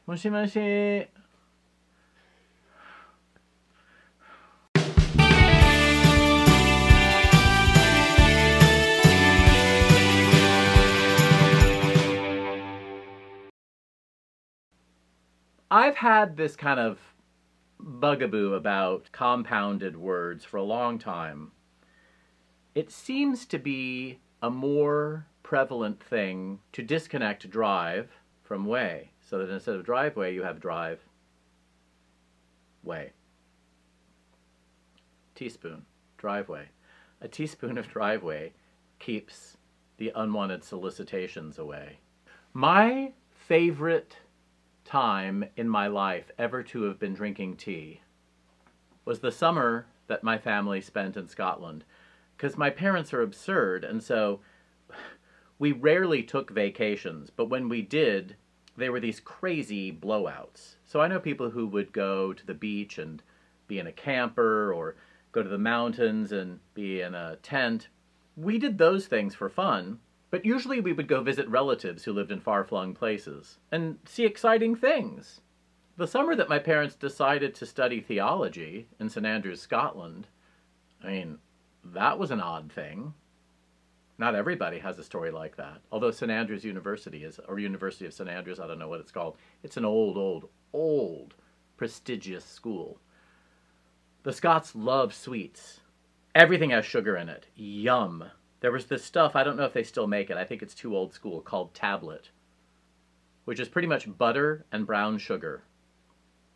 Moshi moshi. I've had this kind of bugaboo about compounded words for a long time. It seems to be a more prevalent thing to disconnect drive from way, so that instead of driveway you have drive way. Teaspoon, driveway. A teaspoon of driveway keeps the unwanted solicitations away. My favorite time in my life ever to have been drinking tea was the summer that my family spent in Scotland, because my parents are absurd, and so we rarely took vacations, but when we did, they were these crazy blowouts. So I know people who would go to the beach and be in a camper, or go to the mountains and be in a tent. We did those things for fun, but usually we would go visit relatives who lived in far-flung places and see exciting things. The summer that my parents decided to study theology in St Andrews, Scotland, I mean, that was an odd thing. Not everybody has a story like that. Although St Andrews University is, or University of St Andrews, I don't know what it's called. It's an old, prestigious school. The Scots love sweets. Everything has sugar in it. Yum. There was this stuff, I don't know if they still make it, I think it's too old school, called tablet, which is pretty much butter and brown sugar,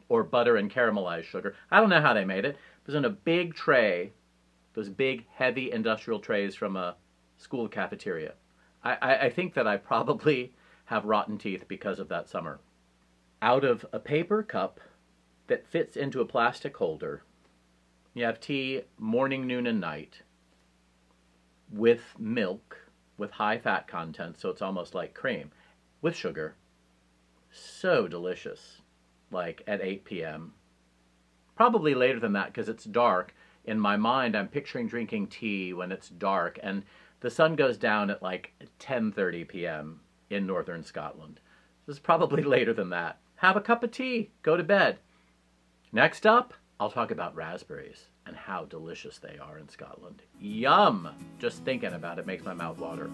or butter and caramelized sugar. I don't know how they made it. It was in a big tray, those big, heavy industrial trays from a school cafeteria. I think that I probably have rotten teeth because of that summer. Out of a paper cup that fits into a plastic holder, you have tea morning, noon, and night, with milk, with high fat content, so it's almost like cream, with sugar. So delicious, like at 8 p.m. Probably later than that because it's dark. In my mind, I'm picturing drinking tea when it's dark, and the sun goes down at like 10:30 p.m. in northern Scotland. This is probably later than that. Have a cup of tea, go to bed. Next up, I'll talk about raspberries and how delicious they are in Scotland. Yum! Just thinking about it makes my mouth water.